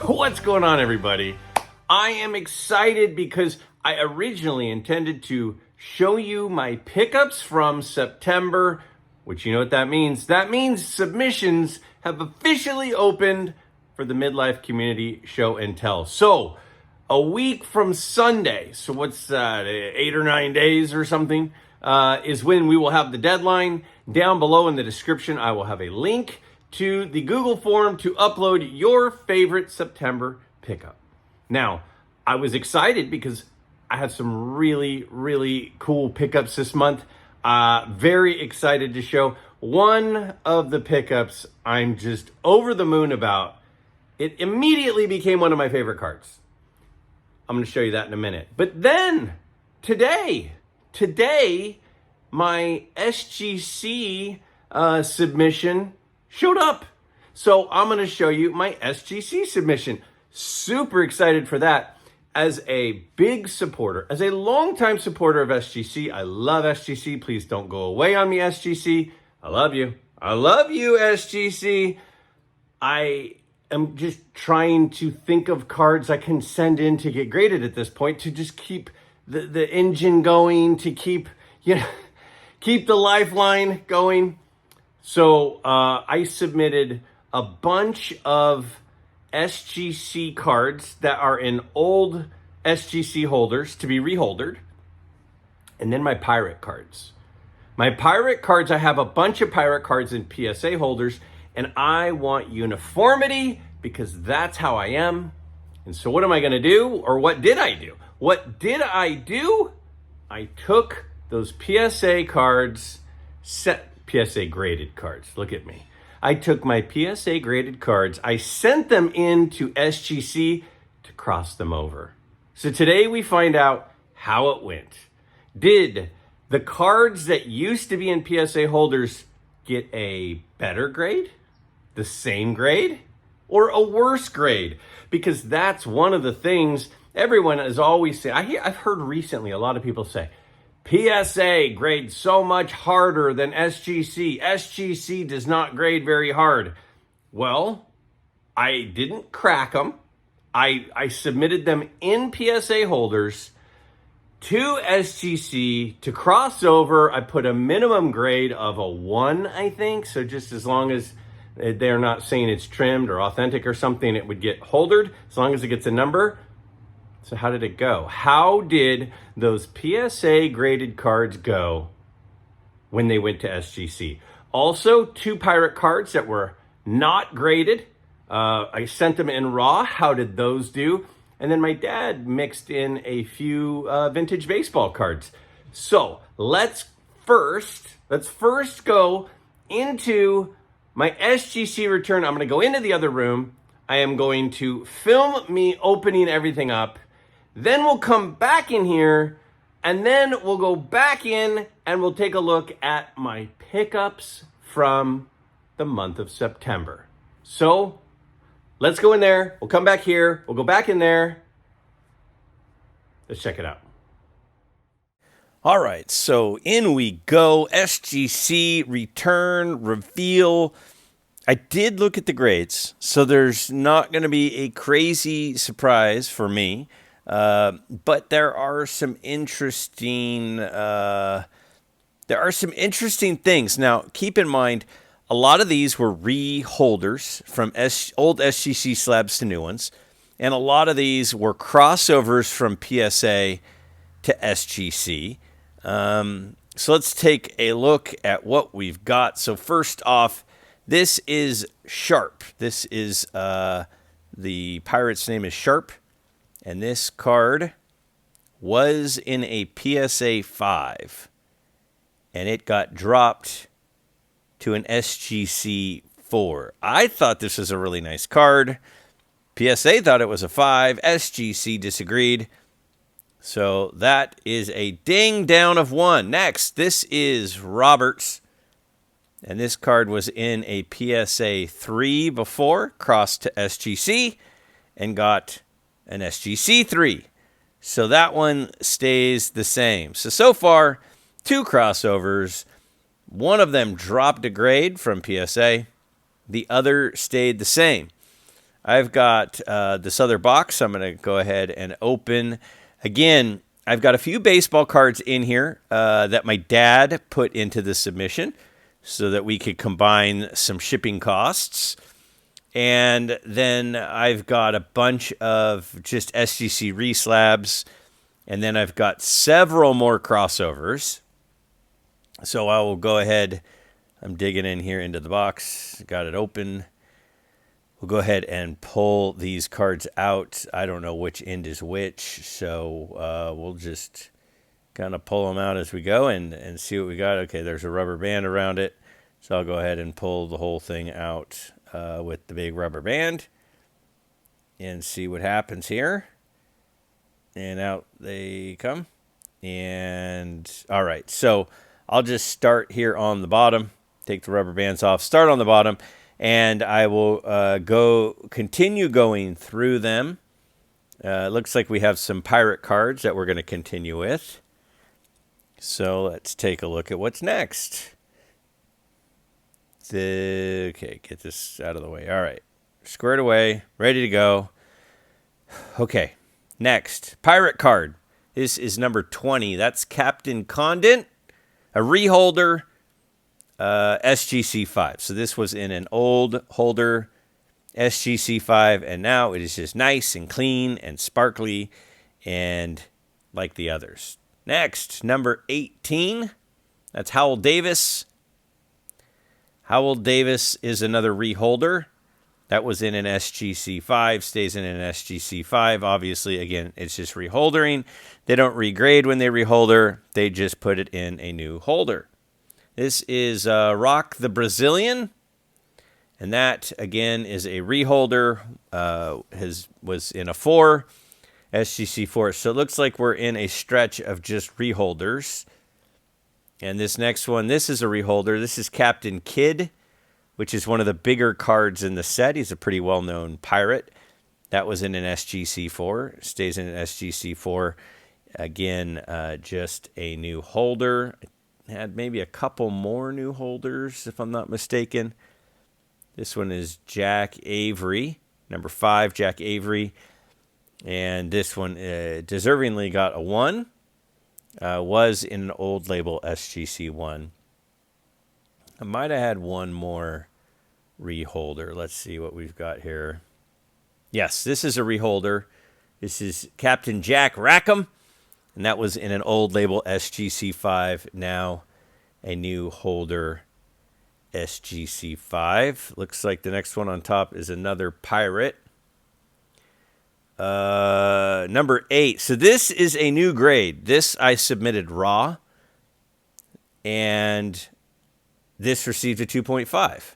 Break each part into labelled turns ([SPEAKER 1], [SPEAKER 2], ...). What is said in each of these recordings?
[SPEAKER 1] What's going on, everybody? I am excited because I originally intended to show you my pickups from September, which you know what that means. That means submissions have officially opened for the Midlife Community Show and Tell. So, a week from Sunday, so what's that, 8 or 9 days or something, is when we will have the deadline. Down below in the description, I will have a link to the Google form to upload your favorite September pickup. Now, I was excited because I had some really cool pickups this month. Very excited to show. One of the pickups I'm just over the moon about. It immediately became one of my favorite cards. I'm going to show you that in a minute. But then, today, my SGC submission showed up. So I'm going to show you my SGC submission. Super excited for that. As a big supporter, as a longtime supporter of SGC, I love SGC. Please don't go away on me, SGC. I love you. I love you, SGC. I am just trying to think of cards I can send in to get graded at this point to just keep the engine going, to keep the lifeline going. So I submitted a bunch of SGC cards that are in old SGC holders to be reholdered. And then my pirate cards. My pirate cards, I have a bunch of pirate cards in PSA holders, and I want uniformity because that's how I am. And so what am I going to do? Or what did I do? What did I do? I took those PSA cards, PSA graded cards. Look at me. I took my PSA graded cards. I sent them into SGC to cross them over. So today we find out how it went. Did the cards that used to be in PSA holders get a better grade, the same grade, or a worse grade? Because that's one of the things everyone is always saying. I've heard recently a lot of people say, PSA grades so much harder than SGC. SGC does not grade very hard. Well, I didn't crack them. I submitted them in PSA holders to SGC to cross over. I put a minimum grade of a 1, I think. So just as long as they're not saying it's trimmed or authentic or something, it would get holdered as long as it gets a number. So how did it go? How did those PSA graded cards go when they went to SGC? Also, 2 pirate cards that were not graded. I sent them in raw. How did those do? And then my dad mixed in a few vintage baseball cards. So let's first go into my SGC return. I'm going to go into the other room. I am going to film me opening everything up. Then we'll come back in here, and then we'll go back in and we'll take a look at my pickups from the month of September. So let's go in there. We'll come back here. We'll go back in there. Let's check it out. All right, so in we go. SGC, return, reveal. I did look at the grades, so there's not going to be a crazy surprise for me. But there are some interesting things. Now, keep in mind, a lot of these were reholders from old SGC slabs to new ones, and a lot of these were crossovers from PSA to SGC. So let's take a look at what we've got. So first off, this is Sharp. This is the pirate's name is Sharp. And this card was in a PSA 5. And it got dropped to an SGC 4. I thought this was a really nice card. PSA thought it was a 5. SGC disagreed. So that is a ding down of 1. Next, this is Roberts. And this card was in a PSA 3 before, crossed to SGC, and got an SGC 3. So that one stays the same. So far, 2 crossovers. One of them dropped a grade from PSA. The other stayed the same. I've got this other box I'm going to go ahead and open. Again, I've got a few baseball cards in here that my dad put into the submission so that we could combine some shipping costs. And then I've got a bunch of just SGC reslabs. And then I've got several more crossovers. So I will go ahead. I'm digging in here into the box. Got it open. We'll go ahead and pull these cards out. I don't know which end is which. So we'll just kind of pull them out as we go and see what we got. Okay, there's a rubber band around it. So I'll go ahead and pull the whole thing out with the big rubber band and see what happens here. And out they come. And all right, so I'll just start here on the bottom, take the rubber bands off, start on the bottom, and I will continue going through them. It looks like we have some pirate cards that we're going to continue with. So let's take a look at what's next. Okay, get this out of the way. All right, squared away, ready to go. Okay. Next, pirate card. This is number 20. That's Captain Condent, a reholder, SGC 5. So this was in an old holder, SGC 5, and now it is just nice and clean and sparkly and like the others. Next, number 18. That's Howell Davis. Howell Davis is another reholder. That was in an SGC 5, stays in an SGC 5. Obviously, again, it's just reholdering. They don't regrade when they reholder. They just put it in a new holder. This is Rock the Brazilian. And that, again, is a reholder. Was in a 4, SGC 4. So it looks like we're in a stretch of just reholders. And this next one, this is a reholder. This is Captain Kidd, which is one of the bigger cards in the set. He's a pretty well-known pirate. That was in an SGC 4. Stays in an SGC 4. Again, just a new holder. Had maybe a couple more new holders, if I'm not mistaken. This one is Jack Avery, number 5, Jack Avery. And this one deservingly got a 1. Was in an old label SGC 1. I might have had one more reholder. Let's see what we've got here. Yes, this is a reholder. This is Captain Jack Rackham, and that was in an old label SGC 5. Now a new holder, SGC 5. Looks like the next one on top is another pirate. Number 8. So this is a new grade. This I submitted raw, and this received a 2.5.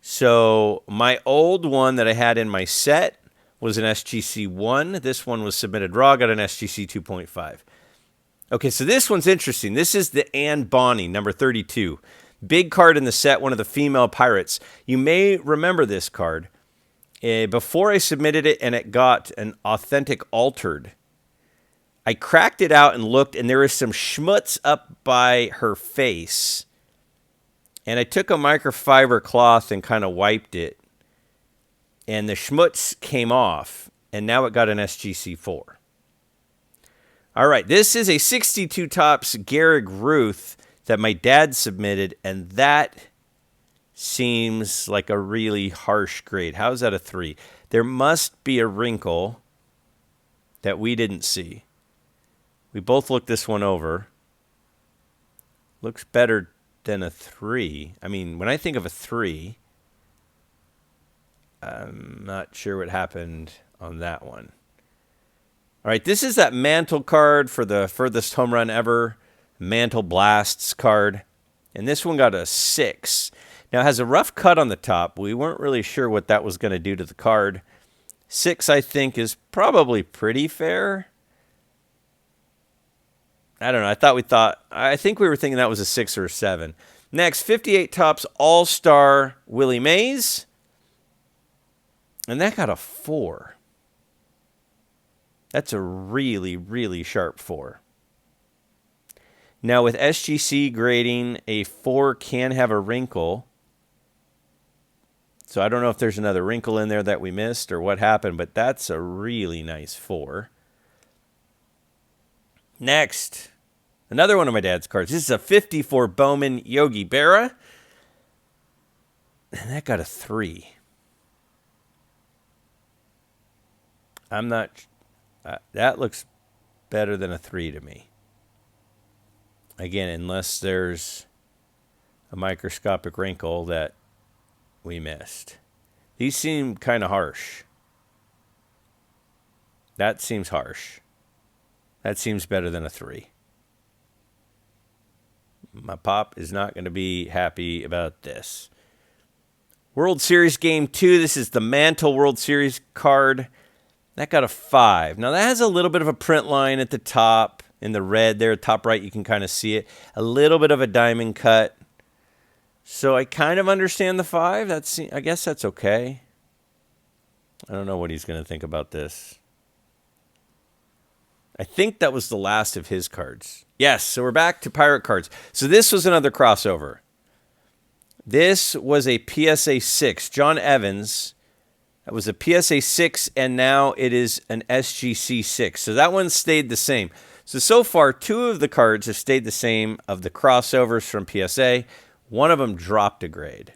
[SPEAKER 1] So my old one that I had in my set was an SGC 1. This one was submitted raw, got an SGC 2.5. Okay, so this one's interesting. This is the Anne Bonny, number 32. Big card in the set, one of the female pirates. You may remember this card. Before I submitted it and it got an authentic altered, I cracked it out and looked, and there was some schmutz up by her face. And I took a microfiber cloth and kind of wiped it, and the schmutz came off, and now it got an SGC 4. All right, this is a 62 tops Garrig Ruth that my dad submitted, and that seems like a really harsh grade. How's that a 3? There must be a wrinkle that we didn't see. We both looked this one over. Looks better than a 3. I mean, when I think of a 3, I'm not sure what happened on that one. All right, this is that Mantle card for the furthest home run ever, Mantle Blasts card. And this one got a 6. Now, it has a rough cut on the top. We weren't really sure what that was going to do to the card. 6, I think, is probably pretty fair. I don't know. I think we were thinking that was a 6 or a 7. Next, 58 tops All-Star Willie Mays. And that got a 4. That's a really, really sharp 4. Now, with SGC grading, a 4 can have a wrinkle.
[SPEAKER 2] So I don't know if there's another wrinkle in there that we missed or what happened, but that's a really nice 4. Next, another one of my dad's cards. This is a 54 Bowman Yogi Berra. And that got a 3. I'm not... that looks better than a 3 to me. Again, unless there's a microscopic wrinkle that we missed. These seem kind of harsh. That seems harsh. That seems better than a 3. My pop is not going to be happy about this. World Series Game 2. This is the Mantle World Series card. That got a 5. Now, that has a little bit of a print line at the top. In the red there, top right, you can kind of see it. A little bit of a diamond cut. So I kind of understand the 5. I guess that's okay. I don't know what he's going to think about this. I think that was the last of his cards. Yes, so we're back to Pirate cards. So this was another crossover. This was a PSA 6. John Evans. That was a PSA 6, and now it is an SGC 6. So that one stayed the same. So far, 2 of the cards have stayed the same of the crossovers from PSA. One of them dropped a grade.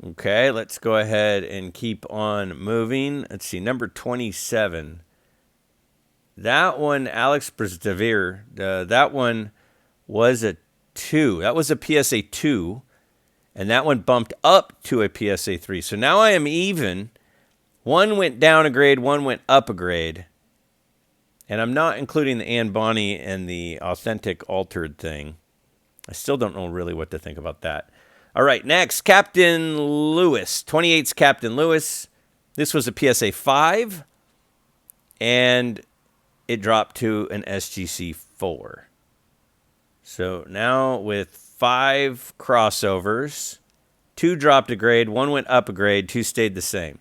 [SPEAKER 2] Okay, let's go ahead and keep on moving. Let's see, number 27. That one, Alex Brzdavir, that one was a 2. That was a PSA 2, and that one bumped up to a PSA 3. So now I am even. One went down a grade, one went up a grade. And I'm not including the Ann Bonny and the authentic altered thing. I still don't know really what to think about that. All right, next, Captain Lewis. 28's Captain Lewis. This was a PSA 5. And it dropped to an SGC 4. So now with 5 crossovers, 2 dropped a grade, 1 went up a grade, 2 stayed the same.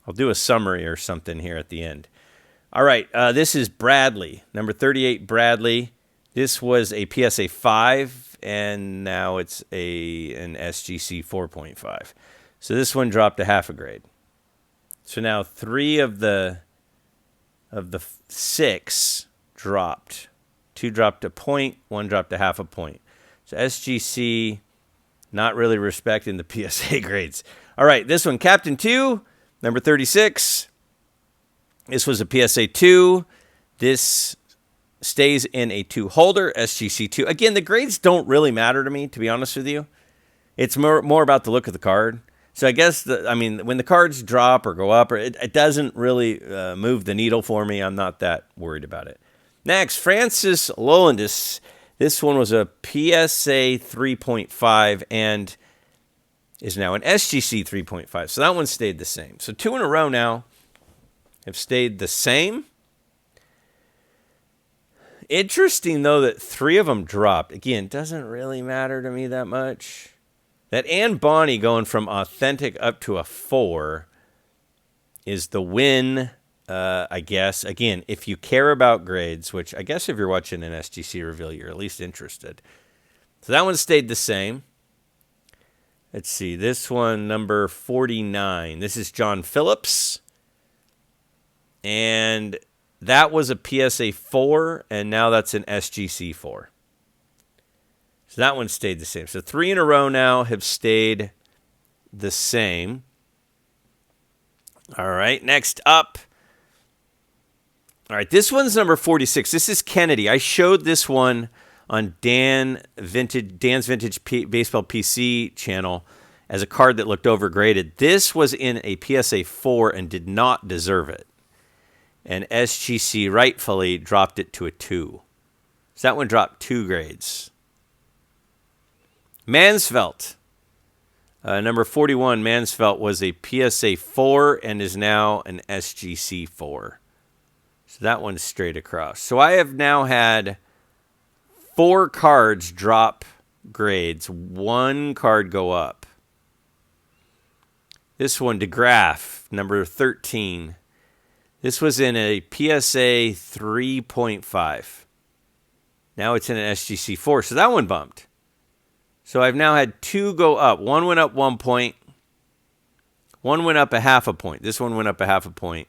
[SPEAKER 2] I'll do a summary or something here at the end. All right, this is Bradley, number 38 Bradley. This was a PSA 5, and now it's an SGC 4.5. So this one dropped a half a grade. So now 3 of the 6 dropped. 2 dropped a point, 1 dropped a half a point. So SGC not really respecting the PSA grades. All right, this one, Captain 2, number 36. This was a PSA 2. This stays in a 2 holder, SGC 2. Again, the grades don't really matter to me, to be honest with you. It's more about the look of the card. So I guess, when the cards drop or go up, it doesn't really move the needle for me. I'm not that worried about it. Next, Francis Lolandis. This one was a PSA 3.5 and is now an SGC 3.5. So that one stayed the same. So 2 in a row now have stayed the same. Interesting, though, that 3 of them dropped. Again, doesn't really matter to me that much. That Ann Bonny going from authentic up to a 4 is the win, I guess. Again, if you care about grades, which I guess if you're watching an SGC reveal, you're at least interested. So that one stayed the same. Let's see. This one, number 49. This is John Phillips. And that was a PSA 4, and now that's an SGC 4. So that one stayed the same. So 3 in a row now have stayed the same. All right, next up. All right, this one's number 46. This is Kennedy. I showed this one on Dan's Vintage Baseball PC channel as a card that looked overgraded. This was in a PSA 4 and did not deserve it. And SGC rightfully dropped it to a 2. So that one dropped 2 grades. Mansfeldt. Number 41, Mansfeldt was a PSA 4 and is now an SGC 4. So that one's straight across. So I have now had 4 cards drop grades, 1 card go up. This one, DeGraff, number 13. This was in a PSA 3.5. Now it's in an SGC 4, so that one bumped. So I've now had 2 go up. One went up 1 point. One went up a half a point. This one went up a half a point.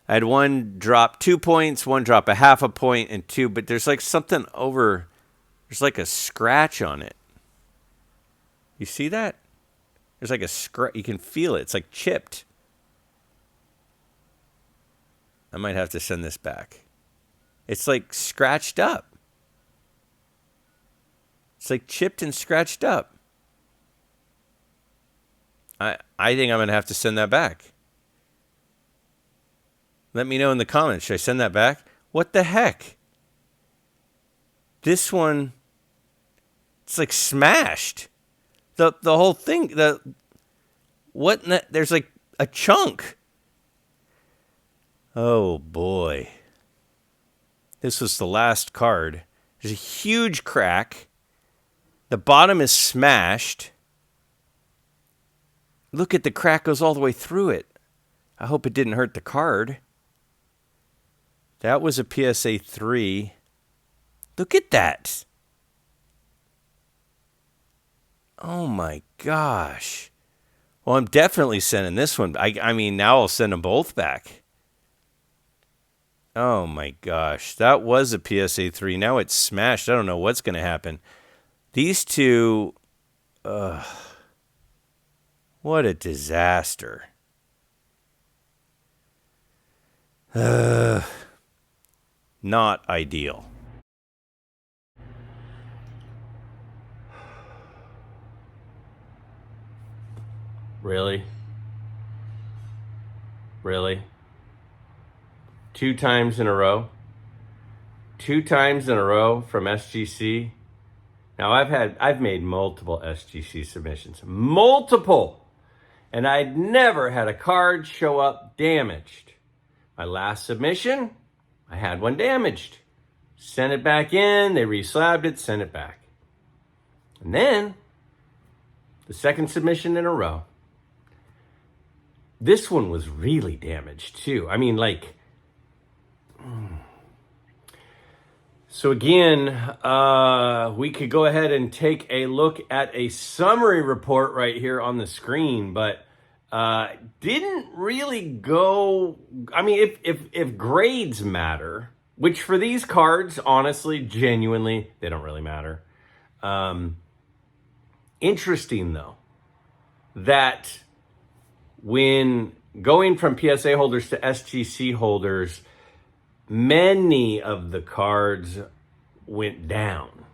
[SPEAKER 2] I had one drop 2 points, one drop a half a point, and 2. But there's like something over. There's like a scratch on it. You see that? There's like a scratch. You can feel it. It's like chipped. I might have to send this back. It's like scratched up. It's like chipped and scratched up. I think I'm going to have to send that back. Let me know in the comments. Should I send that back? What the heck? This one, it's like smashed. The whole thing, there's like a chunk. Oh boy. This was the last card. There's a huge crack. The bottom is smashed. Look at the crack goes all the way through it. I hope it didn't hurt the card. That was a PSA 3. Look at that. Oh my gosh. Well, I'm definitely sending this one. I mean, now I'll send them both back. Oh my gosh. That was a PSA 3. Now it's smashed. I don't know what's going to happen. These two... what a disaster. Not ideal.
[SPEAKER 1] Really? Really? 2 times in a row? 2 times in a row from SGC? Now I've made multiple SGC submissions. Multiple! And I'd never had a card show up damaged. My last submission, I had one damaged. Sent it back in, they reslabbed it, sent it back. And then, the second submission in a row. This one was really damaged too. I mean, like... So again, we could go ahead and take a look at a summary report right here on the screen, but didn't really go... I mean, if grades matter, which for these cards, honestly, genuinely, they don't really matter. Interesting, though, that when going from PSA holders to SGC holders, many of the cards went down.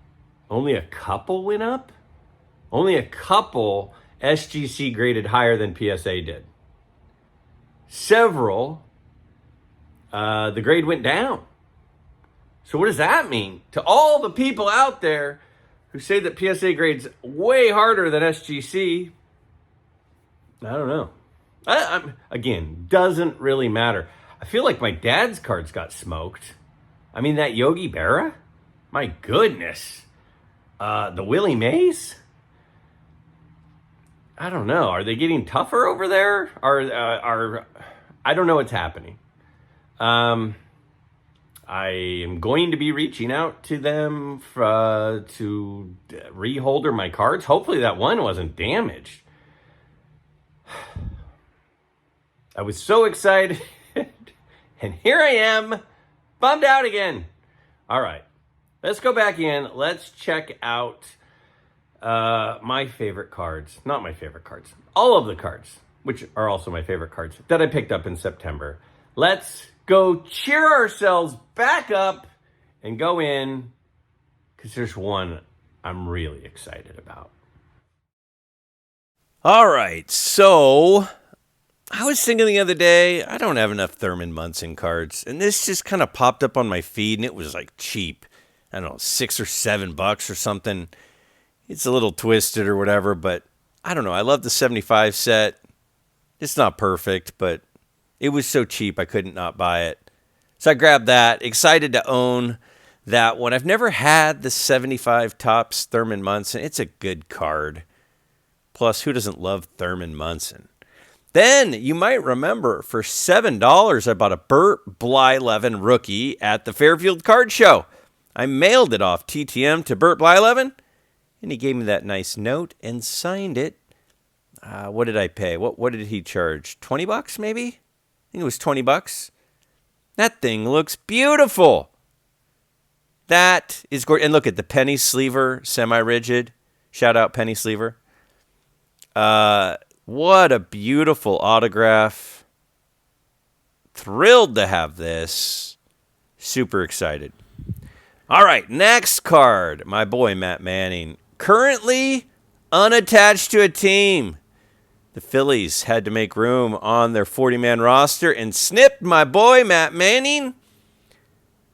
[SPEAKER 1] Only a couple went up. Only a couple SGC graded higher than PSA did. Several, the grade went down. So what does that mean? To all the people out there who say that PSA grade's way harder than SGC, I don't know. Again, doesn't really matter. I feel like my dad's cards got smoked. I mean, that Yogi Berra? My goodness. The Willie Mays? I don't know. Are they getting tougher over there? I don't know what's happening. I am going to be reaching out to them to reholder my cards. Hopefully that one wasn't damaged. I was so excited. And here I am, bummed out again. All right, let's go back in. Let's check out my favorite cards. Not my favorite cards. All of the cards, which are also my favorite cards, that I picked up in September. Let's go cheer ourselves back up and go in, because there's one I'm really excited about.
[SPEAKER 2] All right, so... I was thinking the other day, I don't have enough Thurman Munson cards, and this just kind of popped up on my feed, and it was like cheap. I don't know, $6 or $7 or something. It's a little twisted or whatever, but I don't know. I love the 75 set. It's not perfect, but it was so cheap I couldn't not buy it. So I grabbed that, excited to own that one. I've never had the 75 Topps Thurman Munson. It's a good card. Plus, who doesn't love Thurman Munson? Then, you might remember, for $7, I bought a Burt Blyleven rookie at the Fairfield Card Show. I mailed it off TTM to Burt Blyleven, And he gave me that nice note and signed it. What did I pay? What did he charge? $20 maybe? I think it was $20. That thing looks beautiful. That is gorgeous. And look at the penny sleever, semi-rigid. Shout out penny sleever. What a beautiful autograph. Thrilled to have this. Super excited. All right, next card. My boy, Matt Manning. Currently unattached to a team. The Phillies had to make room on their 40-man roster and snipped my boy, Matt Manning.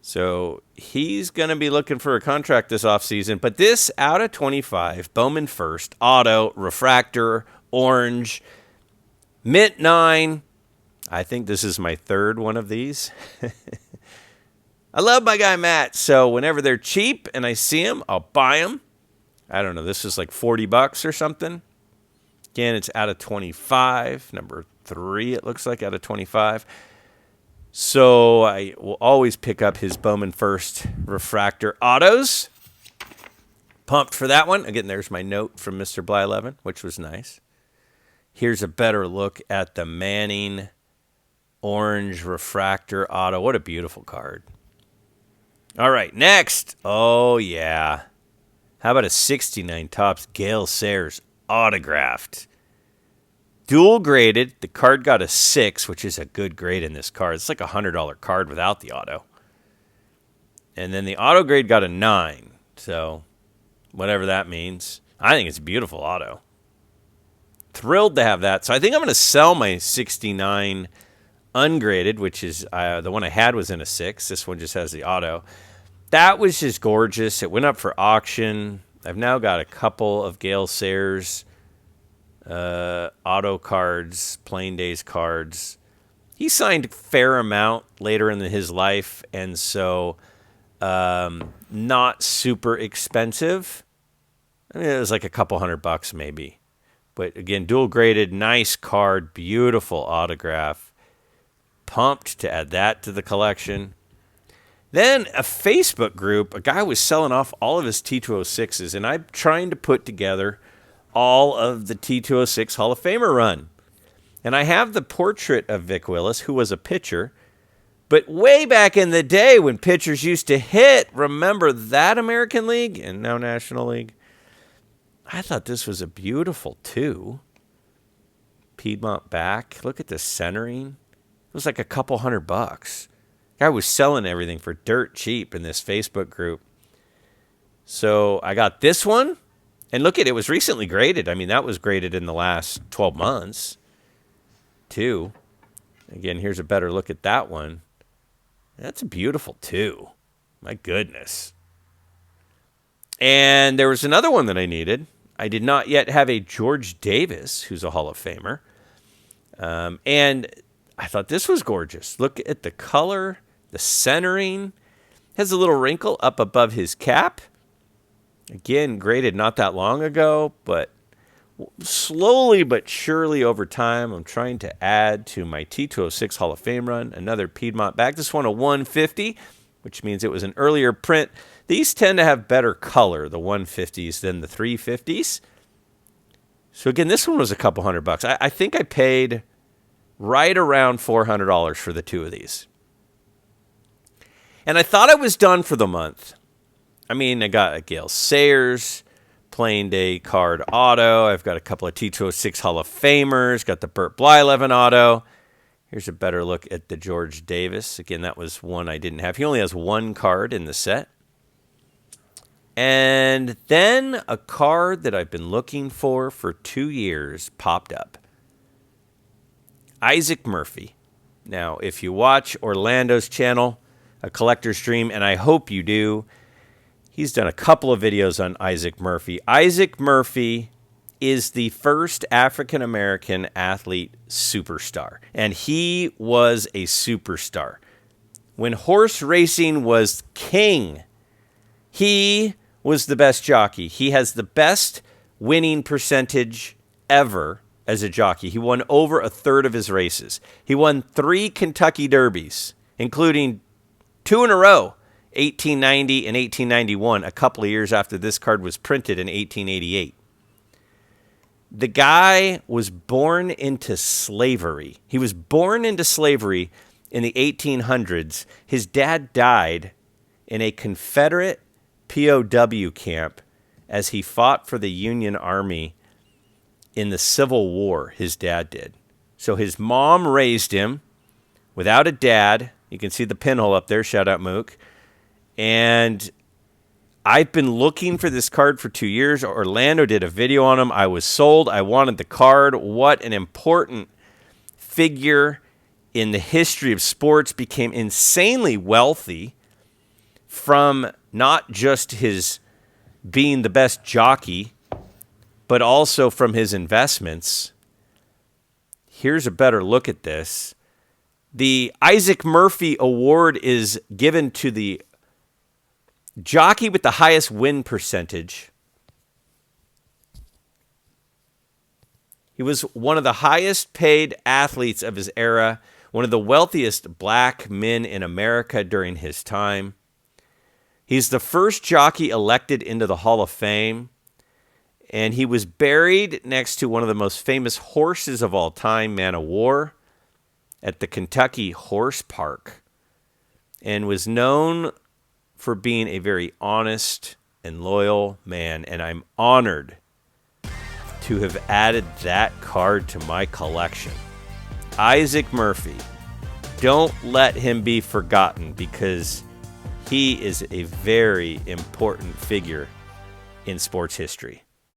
[SPEAKER 2] So he's going to be looking for a contract this offseason. But this out of 25, Bowman first, auto, refractor, orange, mint 9. I think this is my third one of these. I love my guy Matt, so whenever they're cheap and I see them, I'll buy them. I don't know, this is like $40 or something. Again, it's out of 25. Number 3, it looks like, out of 25. So I will always pick up his Bowman First refractor autos. Pumped for that one. Again, there's my note from Mr. Bly11, which was nice. Here's a better look at the Manning orange refractor auto. What a beautiful card. All right, next. Oh, yeah. How about a 69 Topps Gale Sayers autographed? Dual graded. The card got a 6, which is a good grade in this card. It's like a $100 card without the auto. And then the auto grade got a 9. So whatever that means. I think it's a beautiful auto. Thrilled to have that. So I think I'm going to sell my 69 ungraded, which is the one I had was in a 6. This one just has the auto. That was just gorgeous. It went up for auction. I've now got a couple of Gale Sayers auto cards, plain days cards. He signed a fair amount later in his life, and so not super expensive. I mean, it was like a couple $100 maybe. But again, dual graded, nice card, beautiful autograph. Pumped to add that to the collection. Then a Facebook group, a guy was selling off all of his T206s, and I'm trying to put together all of the T206 Hall of Famer run. And I have the portrait of Vic Willis, who was a pitcher. But way back in the day when pitchers used to hit, remember that American League and now National League? I thought this was a beautiful 2. Piedmont back. Look at the centering. It was like a couple $100. Guy was selling everything for dirt cheap in this Facebook group. So I got this one. And look at it, was recently graded. I mean, that was graded in the last 12 months, too. Again, here's a better look at that one. That's a beautiful 2. My goodness. And there was another one that I needed. I did not yet have a George Davis, who's a Hall of Famer. And I thought this was gorgeous. Look at the color, the centering. Has a little wrinkle up above his cap. Again, graded not that long ago, but slowly but surely over time, I'm trying to add to my T206 Hall of Fame run another Piedmont back. This one a 150, which means it was an earlier print. These tend to have better color, the 150s, than the 350s. So again, this one was a couple $100. I think I paid right around $400 for the 2 of these. And I thought I was done for the month. I mean, I got a Gale Sayers plain day card auto. I've got a couple of T206 Hall of Famers. Got the Burt Bly11 auto. Here's a better look at the George Davis. Again, that was one I didn't have. He only has one card in the set. And then a card that I've been looking for 2 years popped up. Isaac Murphy. Now, if you watch Orlando's channel, A Collector's Dream, and I hope you do, he's done a couple of videos on Isaac Murphy. Isaac Murphy is the first African-American athlete superstar, and he was a superstar. When horse racing was king, he was the best jockey. He has the best winning percentage ever as a jockey. He won over a third of his races. He won 3 Kentucky Derbies, including 2 in a row 1890 and 1891, a couple of years after this card was printed in 1888. The guy was born into slavery. He was born into slavery in the 1800s. His dad died in a Confederate POW camp as he fought for the Union Army in the Civil War. His dad did. So his mom raised him without a dad. You can see the pinhole up there. Shout out Mook. And I've been looking for this card for 2 years. Orlando did a video on him. I was sold. I wanted the card. What an important figure in the history of sports. Became insanely wealthy from not just his being the best jockey, but also from his investments. Here's a better look at this. The Isaac Murphy Award is given to the jockey with the highest win percentage. He was one of the highest paid athletes of his era, one of the wealthiest black men in America during his time. He's the first jockey elected into the Hall of Fame, and he was buried next to one of the most famous horses of all time, Man o' War, at the Kentucky Horse Park, and was known for being a very honest and loyal man, and I'm honored to have added that card to my collection. Isaac Murphy. Don't let him be forgotten because he is a very important figure in sports history.